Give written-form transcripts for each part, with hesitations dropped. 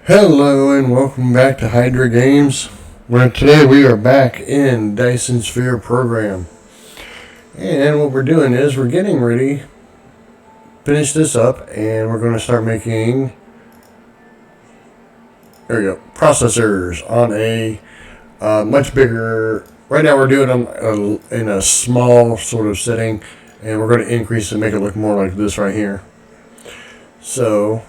Hello and welcome back to Hydra Games, where today we are back in Dyson Sphere program. And what we're doing is we're getting ready, finish this up, and we're going to start making, there we go, processors on a much bigger, right now we're doing them in a small sort of setting, and we're going to increase and make it look more like this right here. So,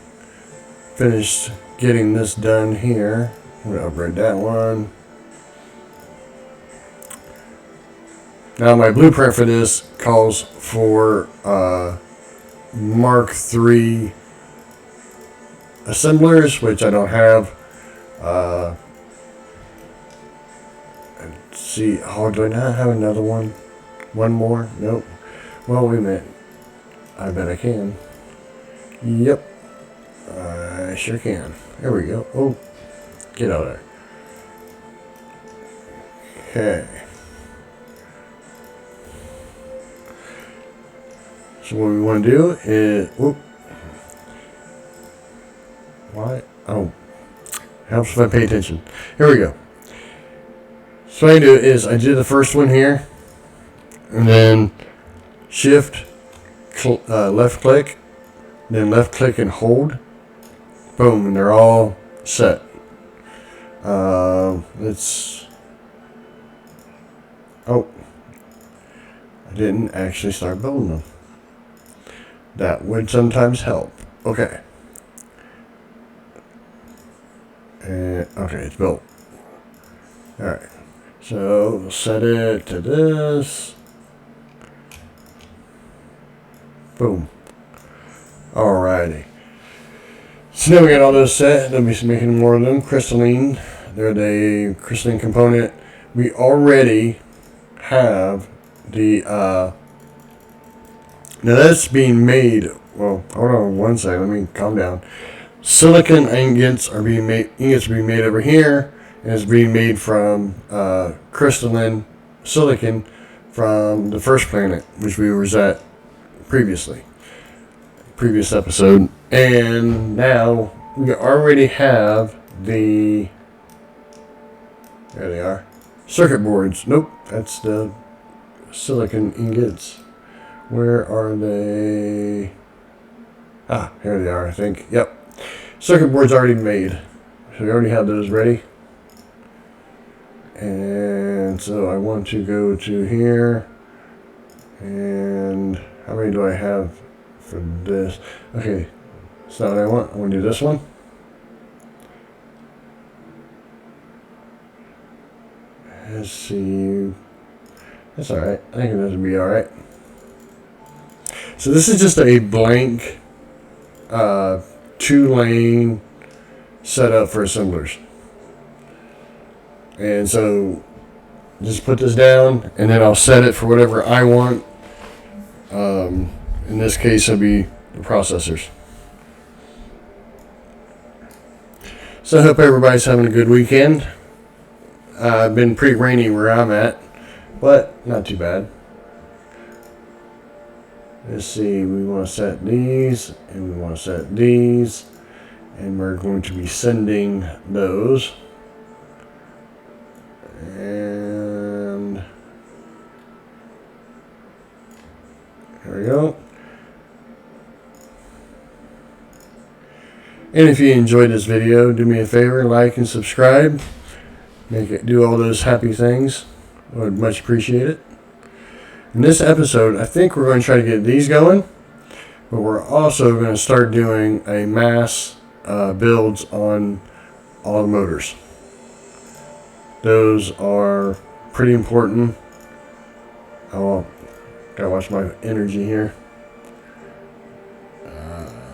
finished getting this done here. I'm going to upgrade that one. Now my blueprint for this calls for Mark III assemblers, which I don't have. Let's see, oh, do I not have another one? One more? Nope. Well, wait a minute. I bet I can. Yep. I sure can. There we go. Oh, get out of there. Okay. So what we want to do is, whoop. Why? Oh, helps if I pay attention. Here we go. So what I do is I do the first one here, and then shift, left click, then left click and hold. Boom, and they're all set. Let's. Oh, I didn't actually start building them. That would sometimes help. Okay. And okay, it's built. All right. So set it to this. Boom. Alrighty. So now we got all those set. They'll be making more of them. Crystalline. They're the crystalline component. We already have the now that's being made. Well, hold on one second. Let me calm down. Silicon ingots are being made. Ingots are being made over here, and it's being made from crystalline silicon from the first planet, which we were at previously. Previous episode. And now we already have the, there they are, circuit boards. Nope, that's the silicon ingots. Where are they? Ah, here they are, I think. Yep. Circuit boards already made. So we already have those ready. And so I want to go to here. And how many do I have for this? Okay. That's not what I want. I want to do this one. Let's see. That's alright. I think this will be alright. So this is just a blank 2-lane setup for assemblers. And so just put this down and then I'll set it for whatever I want. In this case it'll be the processors. So I hope everybody's having a good weekend. It's been pretty rainy where I'm at, but not too bad. Let's see, we want to set these, and we want to set these, and we're going to be sending those. And there we go. And if you enjoyed this video, do me a favor, like and subscribe. Do all those happy things. I would much appreciate it. In this episode, I think we're going to try to get these going, but we're also going to start doing a mass builds on all the motors. Those are pretty important. Oh, gotta watch my energy here.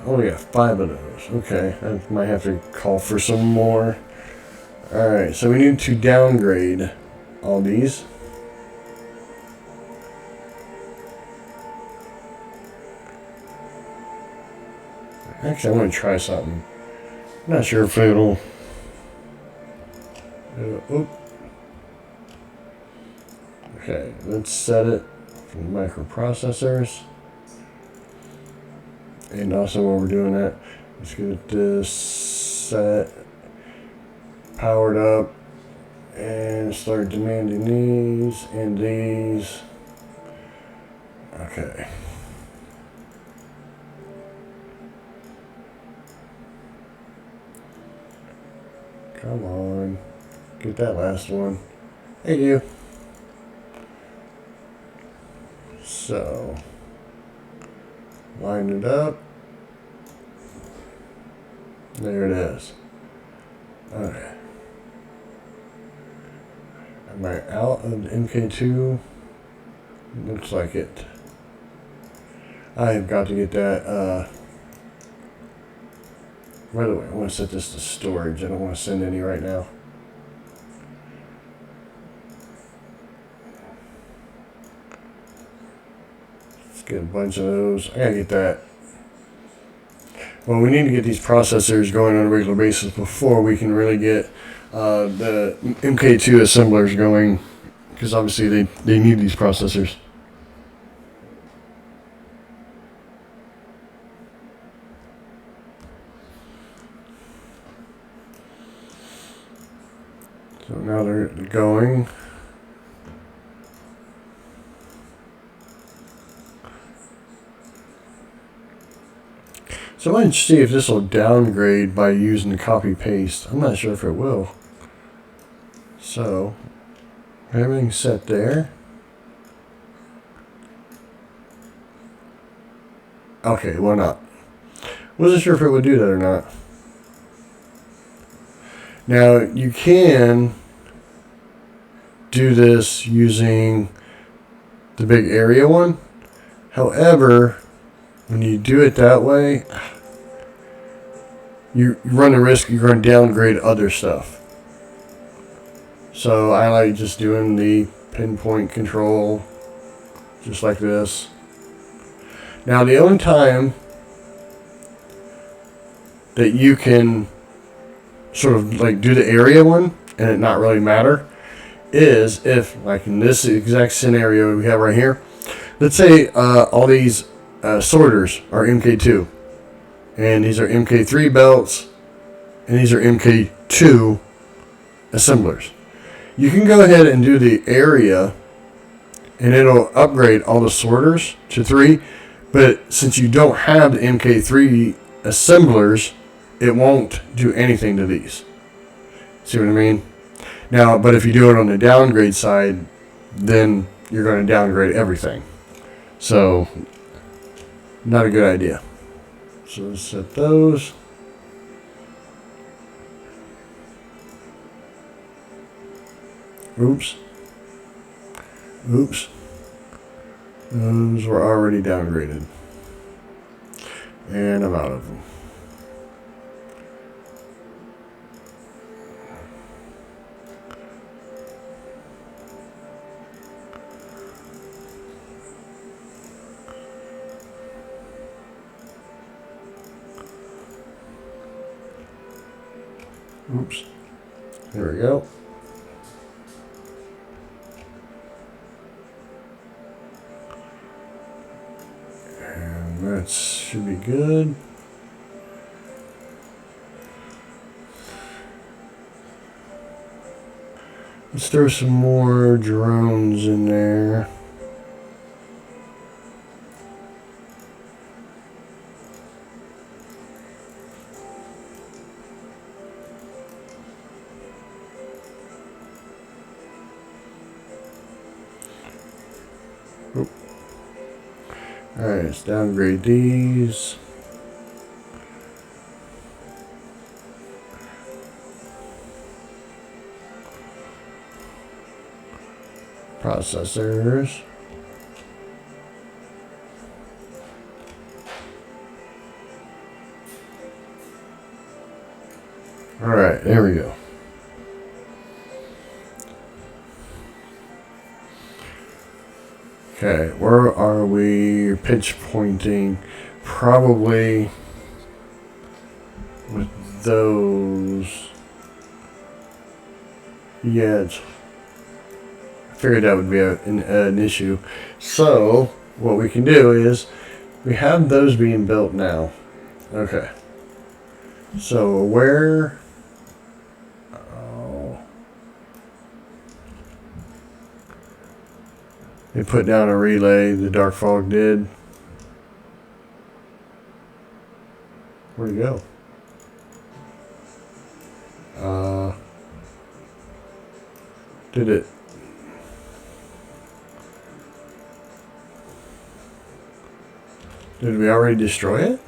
Only got 5 of those. Okay, I might have to call for some more. Alright, so we need to downgrade all these. Actually, I'm going to try something. I'm not sure if it'll... Okay, let's set it for microprocessors. And also while we're doing that, let's get this set powered up and start demanding these and these. Okay. Come on. Get that last one. Thank you. So, line it up. There it is. Okay. Am I out of the MK2? Looks like it. I have got to get that. By the way, I want to set this to storage. I don't want to send any right now. Let's get a bunch of those. I gotta get that. Well, we need to get these processors going on a regular basis before we can really get the MK2 assemblers going, because obviously they need these processors. So now they're going. So I might see if this will downgrade by using the copy paste. I'm not sure if it will. So everything's set there. Okay, why not? Wasn't sure if it would do that or not. Now you can do this using the big area one. However, when you do it that way, you run the risk you're going to downgrade other stuff. So I like just doing the pinpoint control just like this. Now the only time that you can sort of like do the area one and it not really matter is if, like in this exact scenario we have right here, let's say all these sorters are MK2 and these are MK3 belts and these are MK2 assemblers. You can go ahead and do the area and it'll upgrade all the sorters to 3, but since you don't have the MK3 assemblers, it won't do anything to these. See what I mean? Now, but if you do it on the downgrade side, then you're going to downgrade everything. So, not a good idea. So let's set those. Oops. Oops. Those were already downgraded. And I'm out of them. Oops. There we go. And that should be good. Let's throw some more drones in there. Alright, let's downgrade these. Processors. Alright, there we go. Okay, where are we pitch pointing? Probably with those. Yeah, I figured that would be an issue. So, what we can do is, we have those being built now. Okay. So, where... It put down a relay, the dark fog did. Where'd it go? Did it? Did we already destroy it?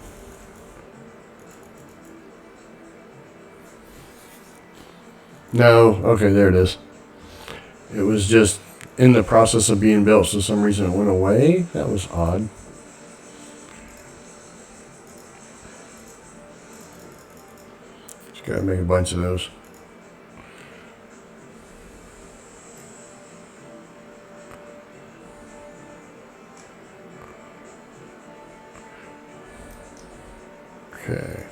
No. Okay, there it is. It was just in the process of being built, so for some reason it went away. That was odd. Just gotta make a bunch of those. Okay.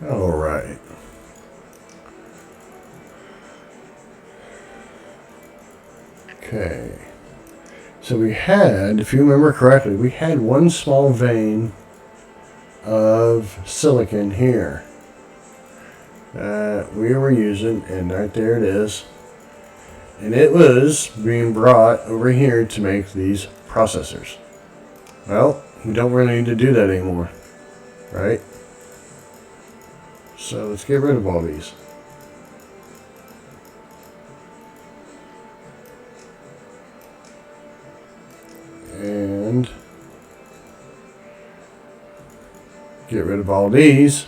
All right. Okay. So we had, if you remember correctly, we had one small vein of silicon here that we were using, and right there it is. And it was being brought over here to make these processors. Well, we don't really need to do that anymore, right? So let's get rid of all these. And get rid of all these.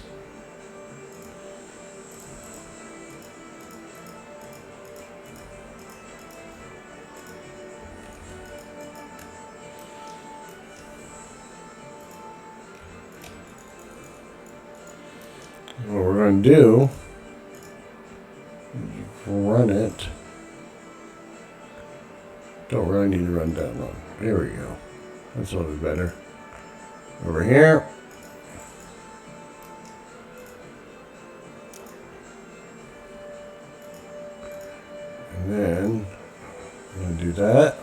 What we're going to do is run it. Don't really need to run that long. There we go. That's a little bit better. Over here. And then I'm going to do that.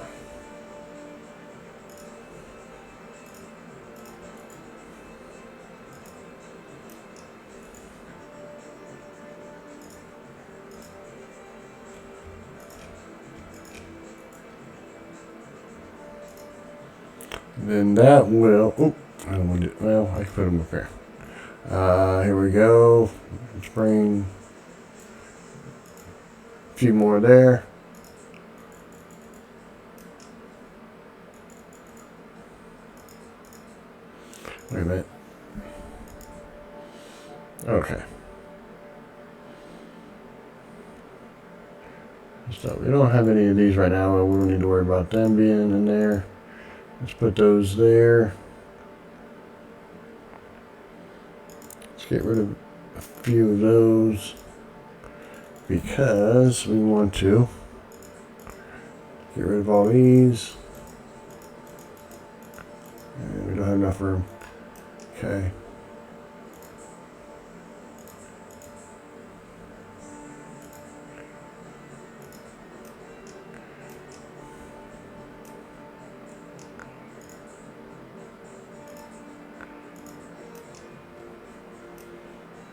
Then that will, I don't want to do, well, I can put them up here. Here we go. Let's bring a few more there. Wait a minute. Okay. So we don't have any of these right now. We don't need to worry about them being in there. Let's put those there. Let's get rid of a few of those because we want to get rid of all these. And we don't have enough room. Okay.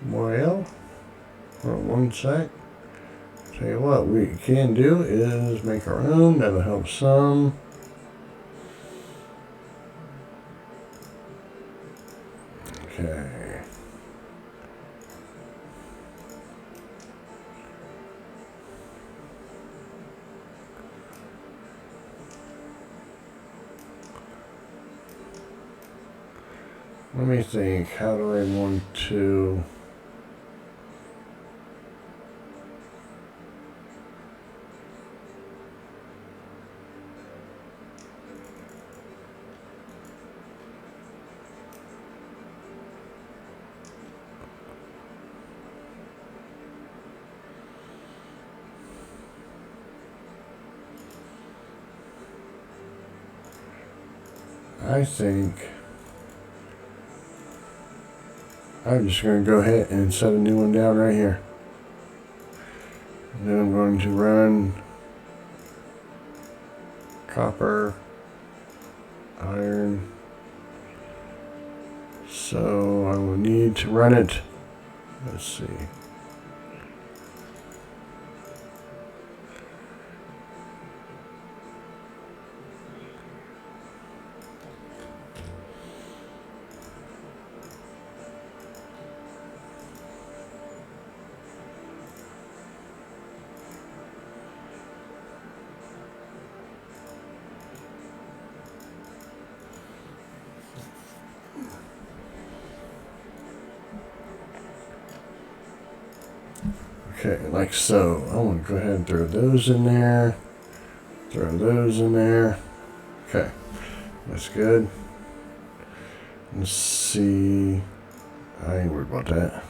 Well, hold on one sec. Tell you what we can do is make our own. That'll help some. Okay. Let me think. How do I want to... I think I'm just going to go ahead and set a new one down right here. And then I'm going to run copper, iron. So I will need to run it. Let's see. Okay, like so. I want to go ahead and throw those in there. Throw those in there. Okay, that's good. Let's see. I ain't worried about that.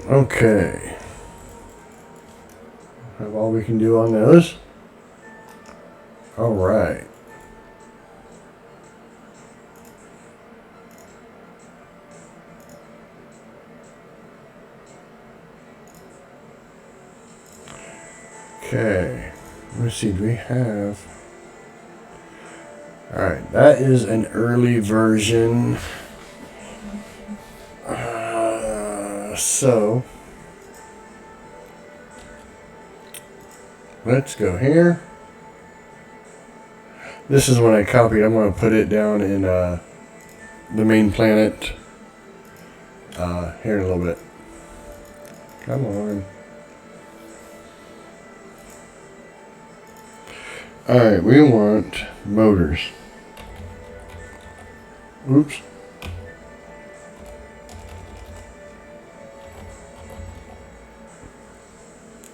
Okay. Have all we can do on those. All right. Okay. Let's see. Do we have? All right. That is an early version. So let's go here. This is one I copied. I'm going to put it down in the main planet here in a little bit. Come on. Alright, we want motors. Oops.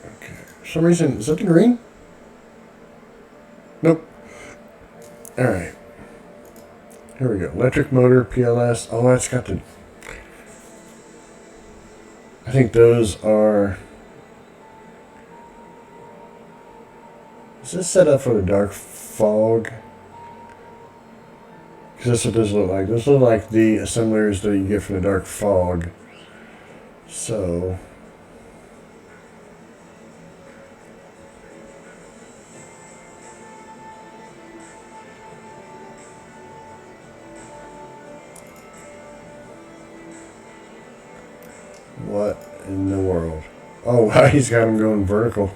Okay. For some reason, is that the green? Nope. Alright. Here we go. Electric motor, PLS. Oh, that's got the... I think those are... Is this set up for the dark fog? Because that's what those look like. Those look like the assemblers that you get from the dark fog. So... What in the world? Oh, wow, he's got him going vertical.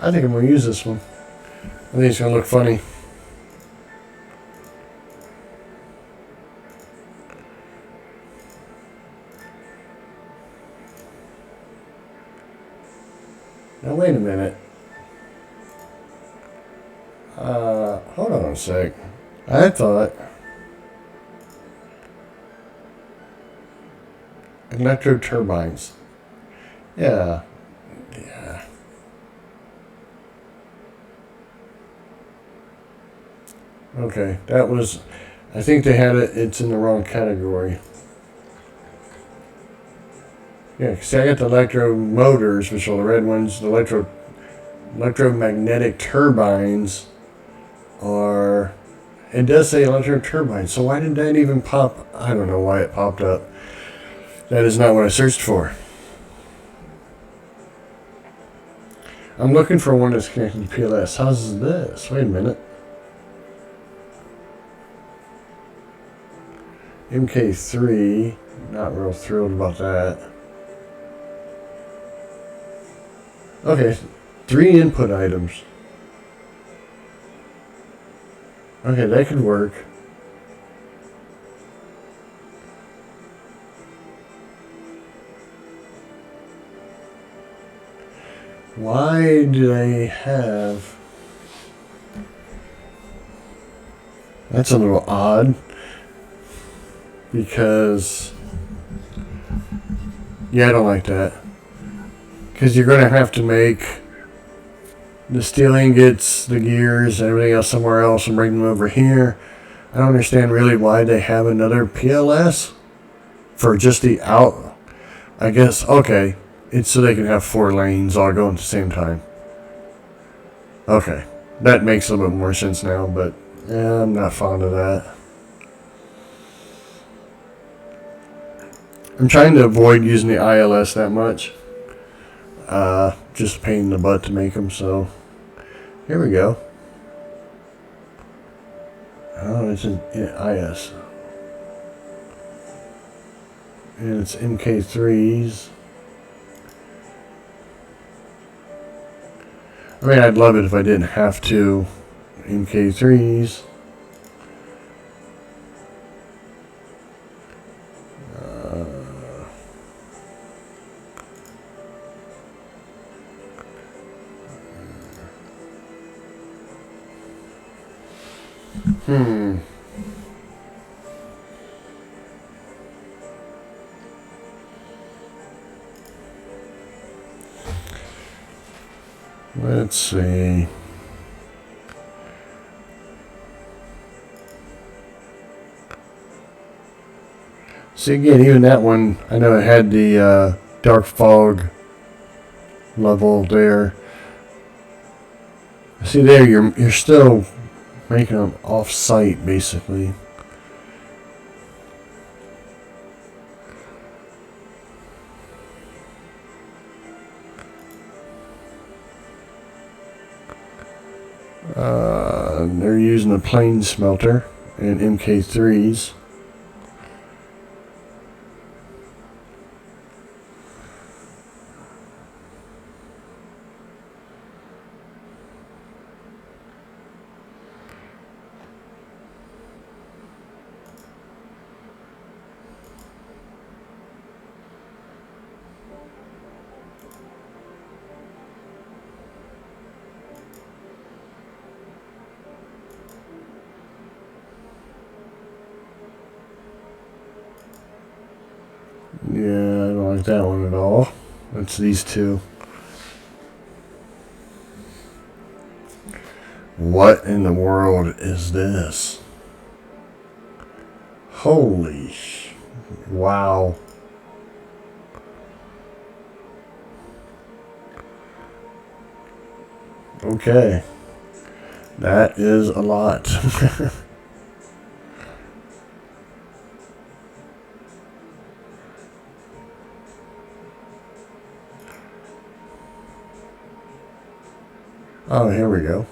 I think I'm going to use this one. I think it's going to look funny. Now wait a minute. Hold on a sec. I thought electro turbines. Yeah. Yeah. Okay, that was... I think they had it... It's in the wrong category. Yeah, see, I got the electro motors, which are the red ones. The electromagnetic turbines Or it does say electric turbine. So why did that even pop? I don't know why it popped up. That is not what I searched for. I'm looking for one that's connected to PLS. How's this? Wait a minute. MK3. Not real thrilled about that. Okay. 3 input items. Okay, that could work. Why do they have... That's a little odd. Because... Yeah, I don't like that. Because you're going to have to make the steel ingots, the gears, and everything else somewhere else and bring them over here. I don't understand really why they have another PLS for just the out. I guess, okay, it's so they can have 4 lanes all going at the same time. Okay, that makes a little bit more sense now, but yeah, I'm not fond of that. I'm trying to avoid using the ILS that much. Just a pain in the butt to make them, so here we go. Oh, it's an IS. And it's MK3s. I mean, I'd love it if I didn't have to. MK3s. Let's see. See, again, even that one, I know it had the dark fog level there. See there, you're still making them off-site, basically. They're using a plane smelter and MK3s. Yeah, I don't like that one at all. It's these two. What in the world is this? Holy wow. Okay. That is a lot. Oh, here we go.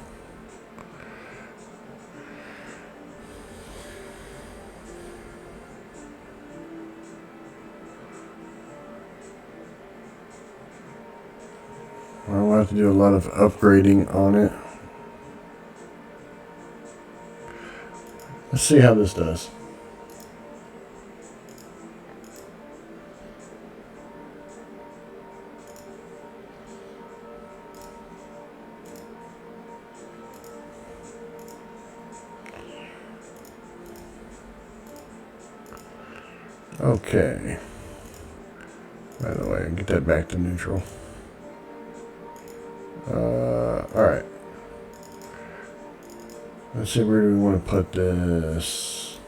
I'll have to do a lot of upgrading on it. Let's see how this does. Okay. By the way, get that back to neutral. Alright. Let's see, where do we want to put this?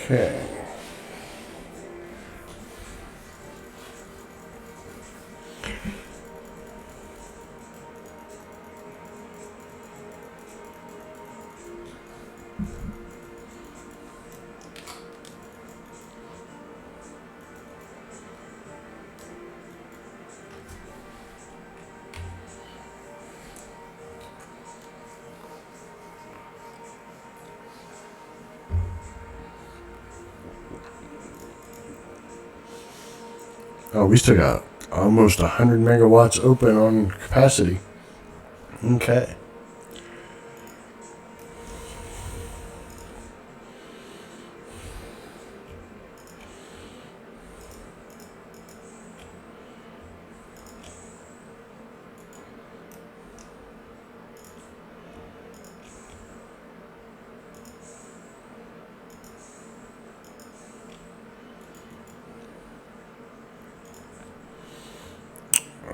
Okay. Oh, we still got almost 100 megawatts open on capacity. Okay.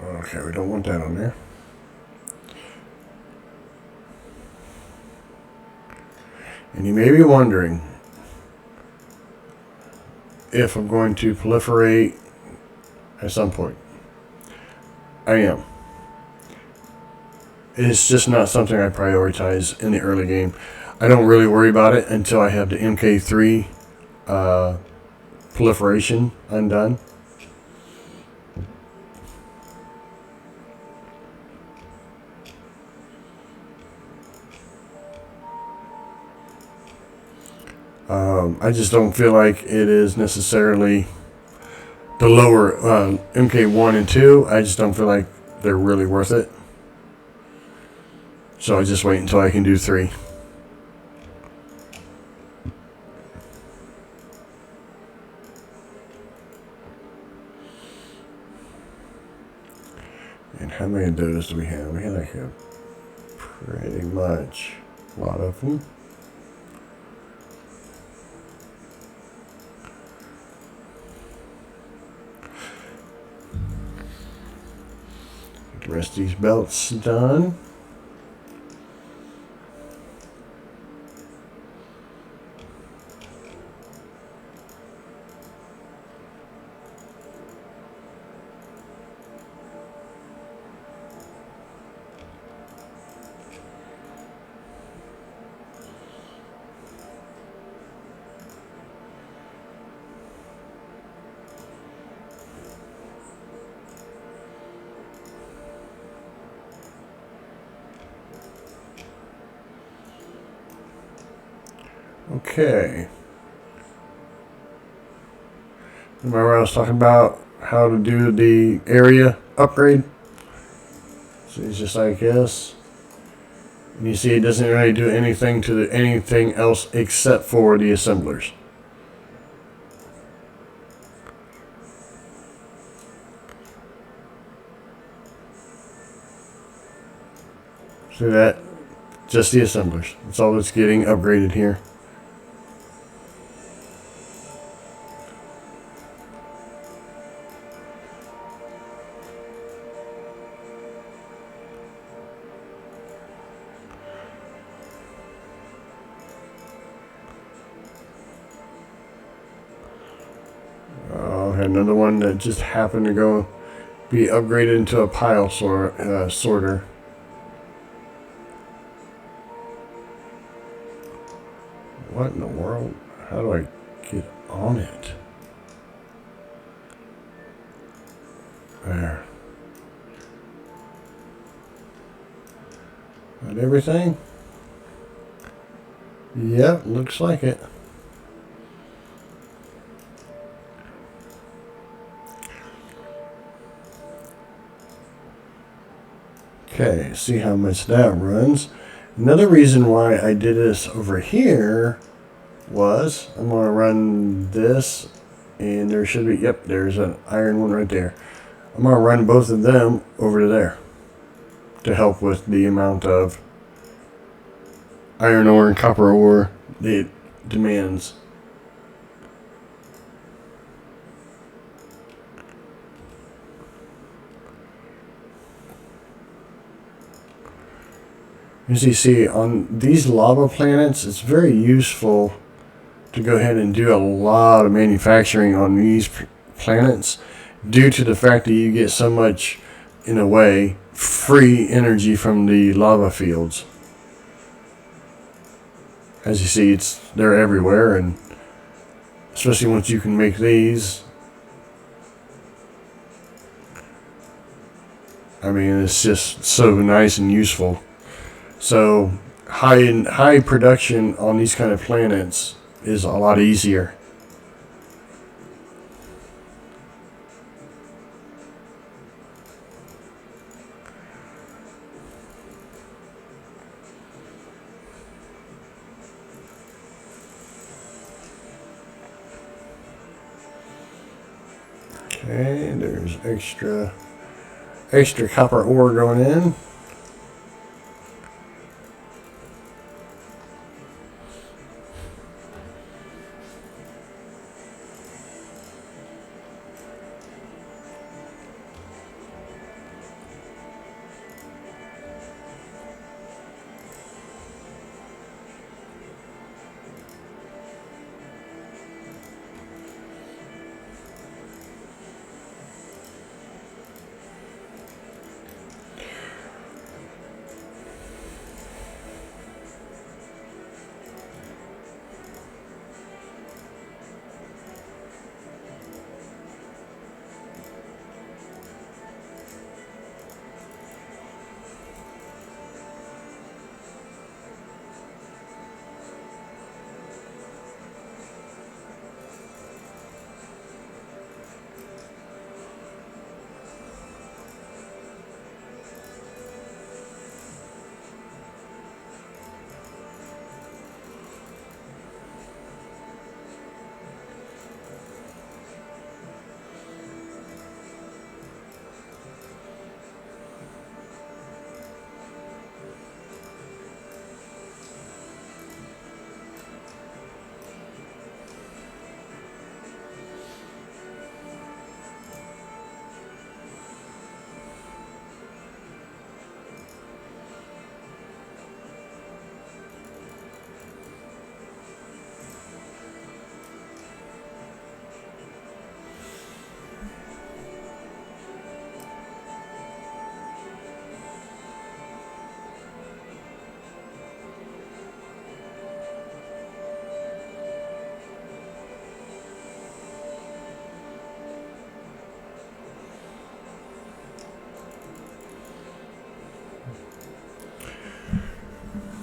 Okay, we don't want that on there. And you may be wondering if I'm going to proliferate at some point. I am. It's just not something I prioritize in the early game. I don't really worry about it until I have the MK3 proliferation undone. I just don't feel like it is necessarily the lower MK1 and 2. I just don't feel like they're really worth it. So I just wait until I can do 3. And how many of those do we have? We have like a pretty much a lot of them. Get the rest of these belts done. Okay. Remember I was talking about how to do the area upgrade? So it's just like this. And you see it doesn't really do anything to anything else except for the assemblers. See that? Just the assemblers. That's all that's getting upgraded here. Another one that just happened to go be upgraded into a pile sorter. What in the world? How do I get on it? There. Got everything? Yep, looks like it. Okay, see how much that runs. Another reason why I did this over here was I'm going to run this, and there should be, yep, there's an iron one right there. I'm going to run both of them over to there to help with the amount of iron ore and copper ore it demands. As you see, on these lava planets, it's very useful to go ahead and do a lot of manufacturing on these planets due to the fact that you get so much, in a way, free energy from the lava fields. As you see, they're everywhere, and especially once you can make these, I mean, it's just so nice and useful. So high production on these kind of planets is a lot easier. Okay, there's extra copper ore going in.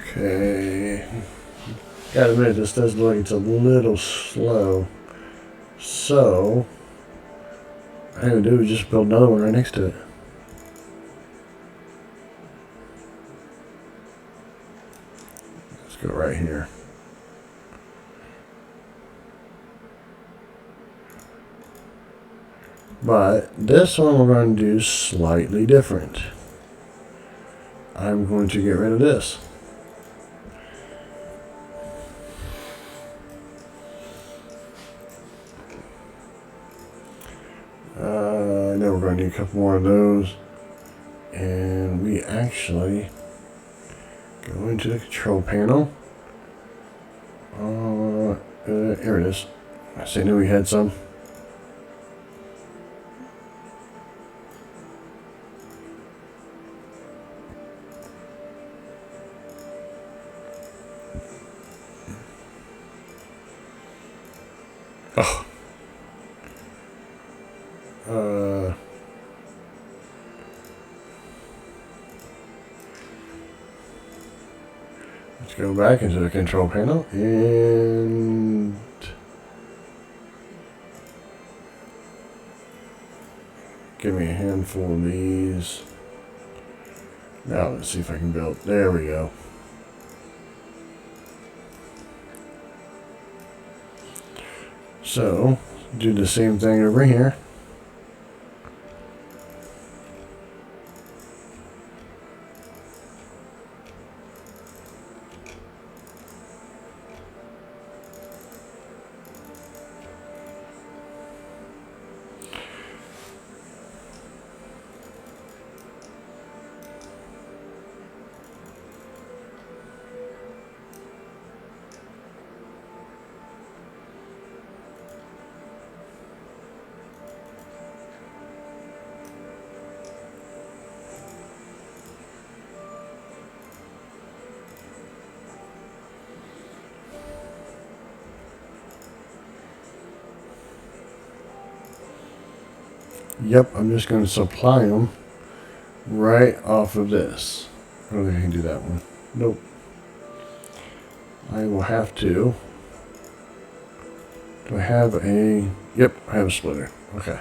Okay. Gotta admit, this does look like it's a little slow. So, all I gotta do is just build another one right next to it. Let's go right here. But this one we're going to do slightly different. I'm going to get rid of this. I know we're going to need a couple more of those. And we actually go into the control panel. Here it is. I knew we had some. Oh. Let's go back into the control panel and give me a handful of these. Now let's see if I can build. There we go. So, do the same thing over here. Yep, I'm just going to supply them right off of this. I don't think I can do that one. Nope. I will have to. Do I have a... Yep, I have a splitter. Okay.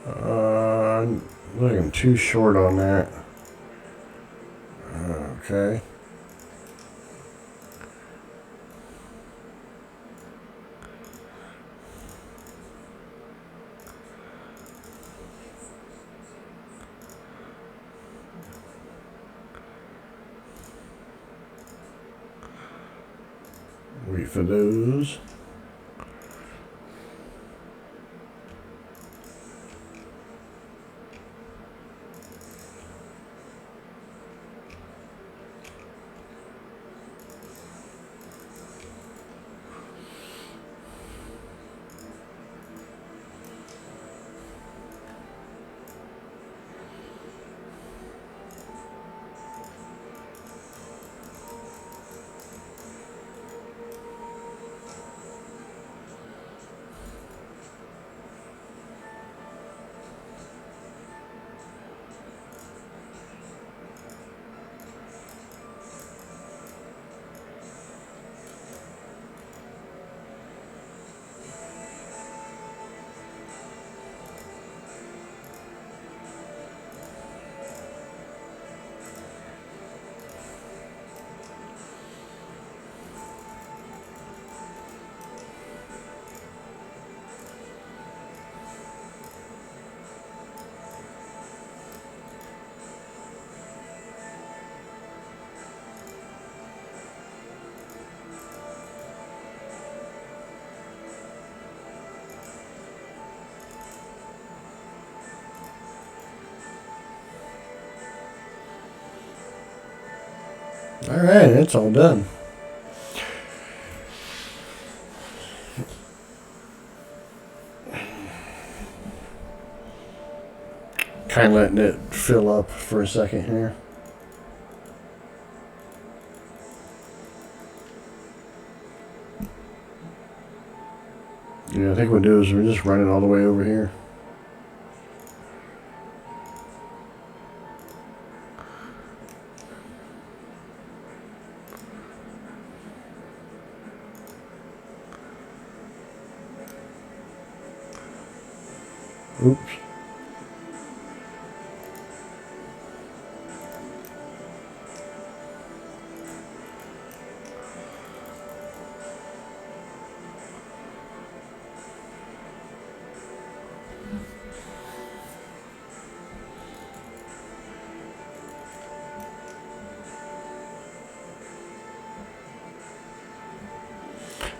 I think I'm too short on that. Okay. Wait for those. Alright, it's all done. Kind of letting it fill up for a second here. Yeah, I think what we'll do is we're just running all the way over here. Oops.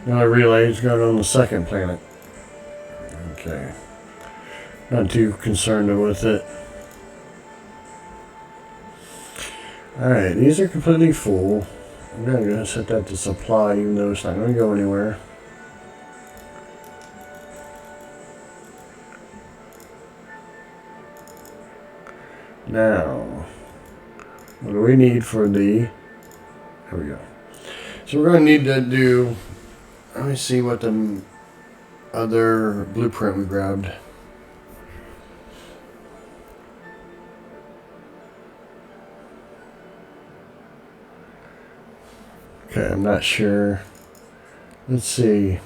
Now I realize it's going on the second planet. Okay. Not too concerned with it. Alright, these are completely full. I'm going to set that to supply even though it's not going to go anywhere. Now, what do we need for the... There we go. So we're going to need to do... Let me see what the other blueprint we grabbed. Okay, I'm not sure. Let's see.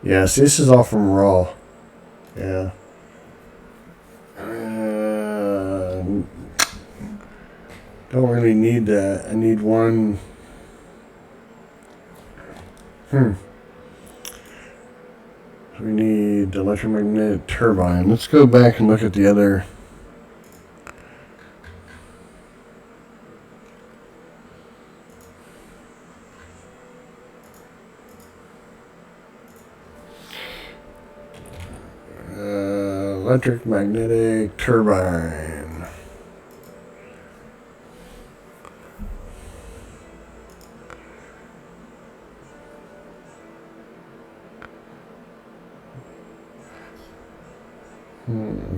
Yes, this is all from raw. Yeah. Don't really need that. I need one. So we need the electromagnetic turbine. Let's go back and look at the other. Electric magnetic turbine.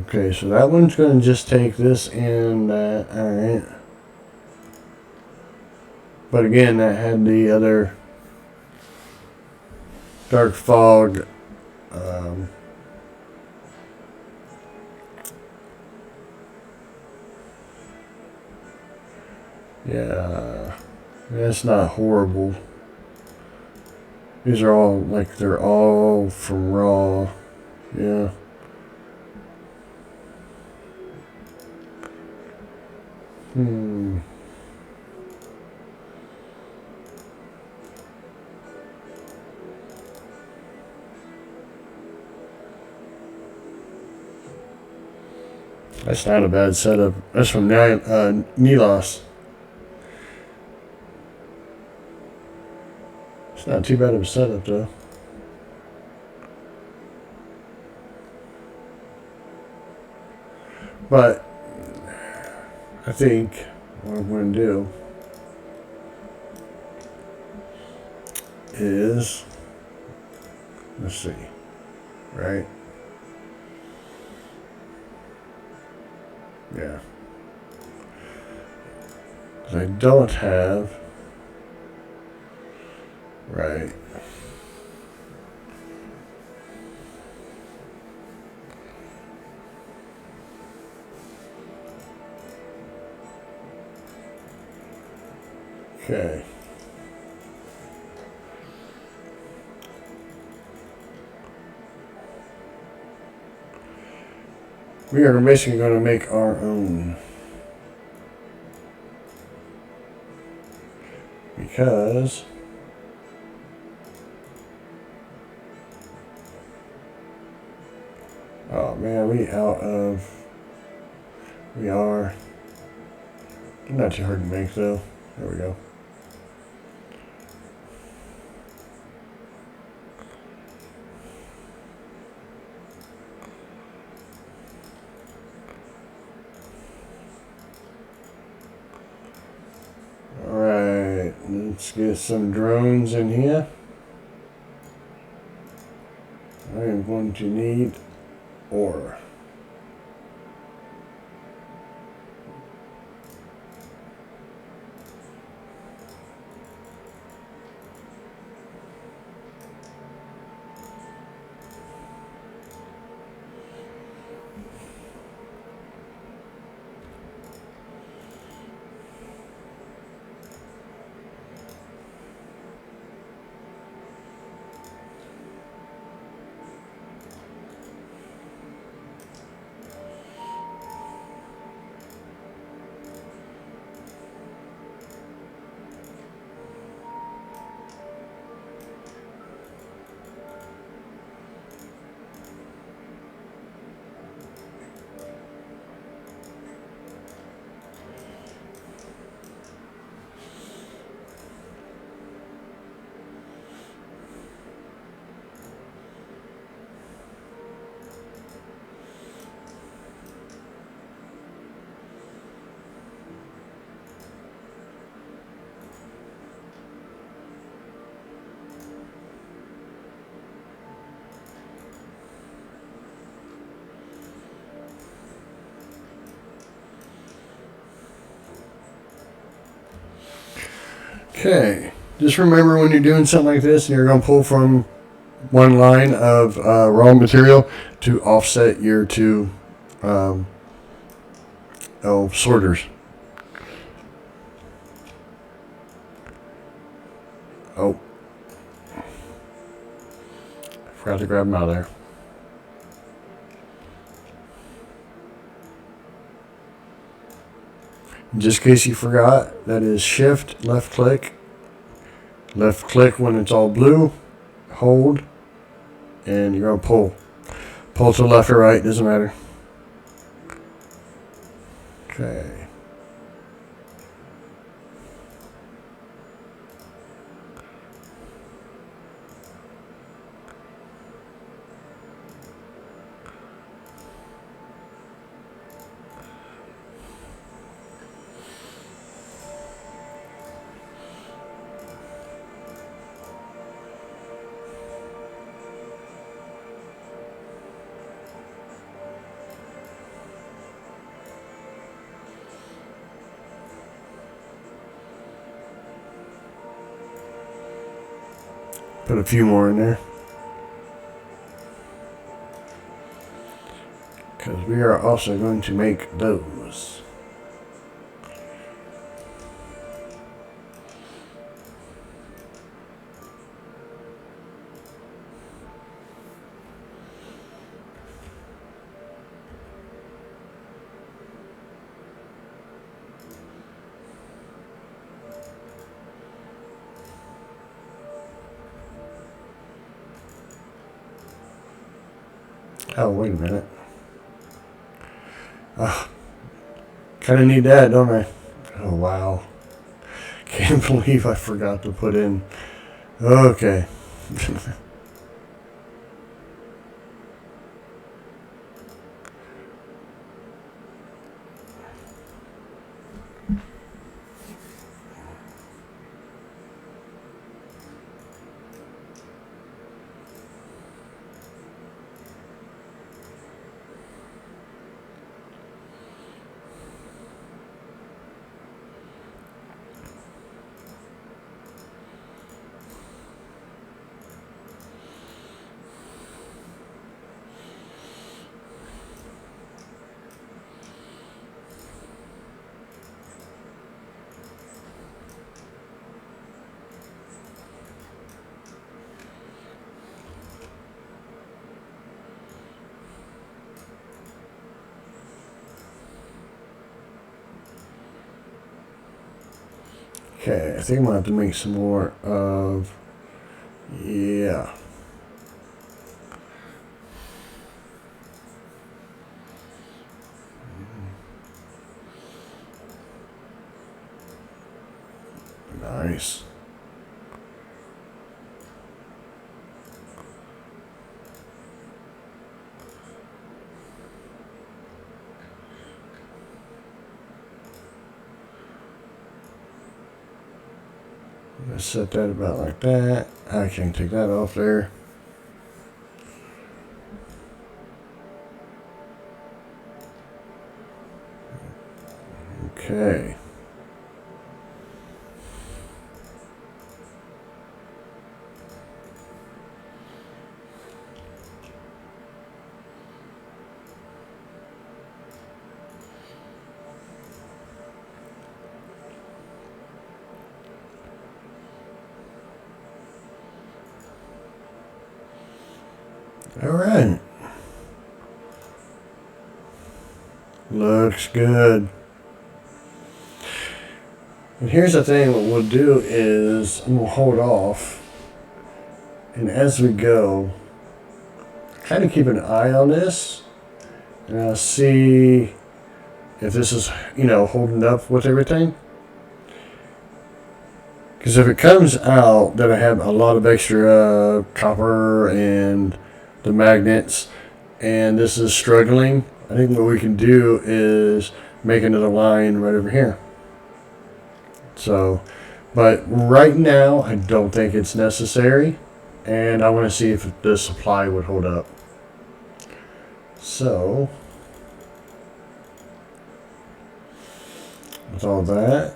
Okay, so that one's going to just take this and that. Alright. But again, that had the other dark fog. Yeah, that's not horrible. These are all, like, they're all from Raw. Yeah. That's not a bad setup. That's from Nilos. It's not too bad of a setup, though. But I think what I'm going to do is, let's see, right? Yeah. Because I don't have, right. Okay. We are basically going to make our own. Because oh man, we are not too hard to make though. There we go. Alright, let's get some drones in here. I am going to need ore. Okay, just remember when you're doing something like this and you're going to pull from one line of raw material to offset your two sorters. Oh, I forgot to grab them out of there. Just in case you forgot, that is shift, left click when it's all blue, hold, and you're going to pull. Pull to the left or right, doesn't matter. Okay. Put a few more in there. Because we are also going to make those. Oh, wait a minute. Kind of need that, don't I? Oh, wow. Can't believe I forgot to put in. Okay. Okay, I think I'm going to have to make some more of... Yeah. Nice. I'm going to set that about like that. I can take that off there. Okay. All right. Looks good. And here's the thing, what we'll do is I'm going to hold off. And as we go, kind of keep an eye on this. And I'll see if this is, holding up with everything. Because if it comes out that I have a lot of extra copper and the magnets, and this is struggling, I think what we can do is make another line right over here. So, but right now, I don't think it's necessary, and I want to see if the supply would hold up. So, with all that,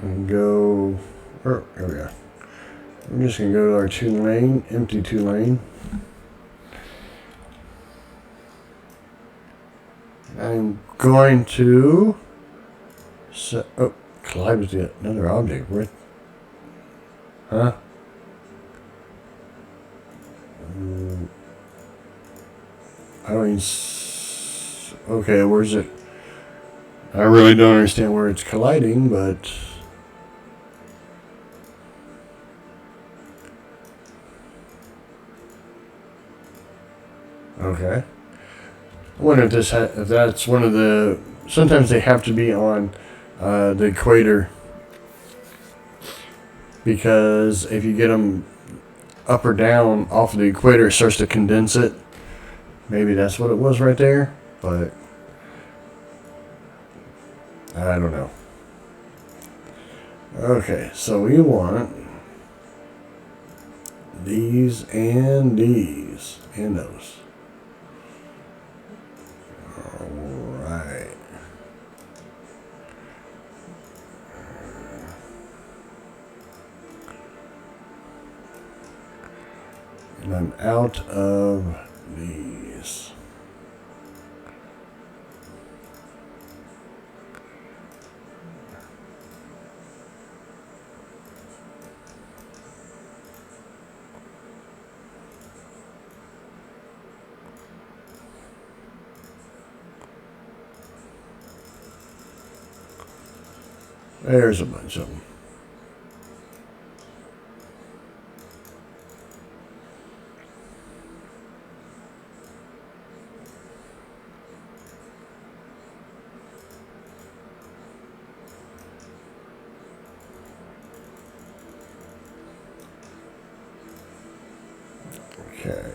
and go, here we go. I'm just going to go to our 2-lane, empty 2-lane. I'm going to collide with another object. Where? Huh? I don't even... Okay, where's it? I really don't understand where it's colliding, but... Okay. I wonder if if that's one of the. Sometimes they have to be on the equator, because if you get them up or down off of the equator, it starts to condense it. Maybe that's what it was right there, but I don't know. Okay, so we want these and those. Alright. And I'm out of these. There's a bunch of them. Okay.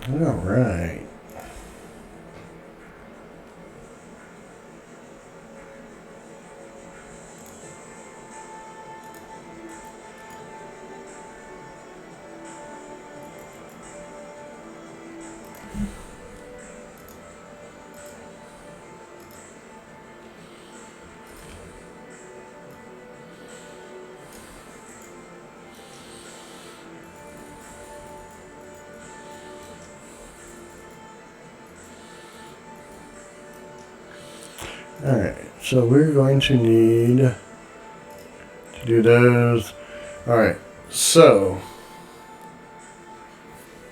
All right. Alright, so we're going to need to do those. Alright, so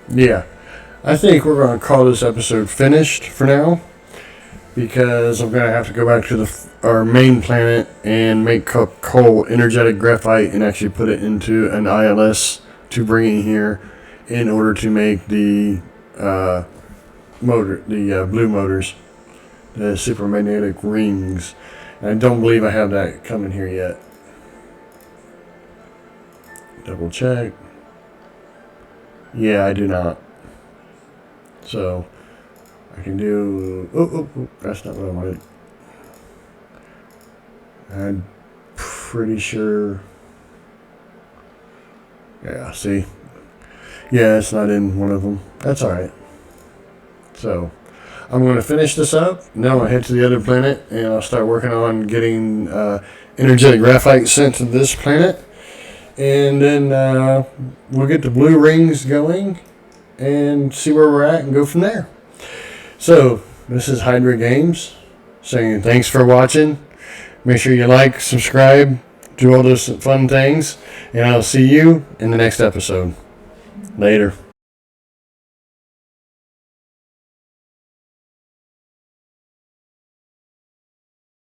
yeah, I think we're going to call this episode finished for now, because I'm going to have to go back to our main planet and make coal energetic graphite and actually put it into an ILS to bring it here in order to make the blue motors, the supermagnetic rings. And I don't believe I have that coming here yet. Double check. Yeah, I do not. So I can do. Oh, that's not what I wanted. I'm pretty sure. Yeah, see. Yeah, it's not in one of them. That's alright. So I'm going to finish this up. Now I'll head to the other planet and I'll start working on getting energetic graphite sent to this planet. And then we'll get the blue rings going and see where we're at and go from there. So this is Hydra Games saying thanks for watching. Make sure you like, subscribe, do all those fun things. And I'll see you in the next episode. Later.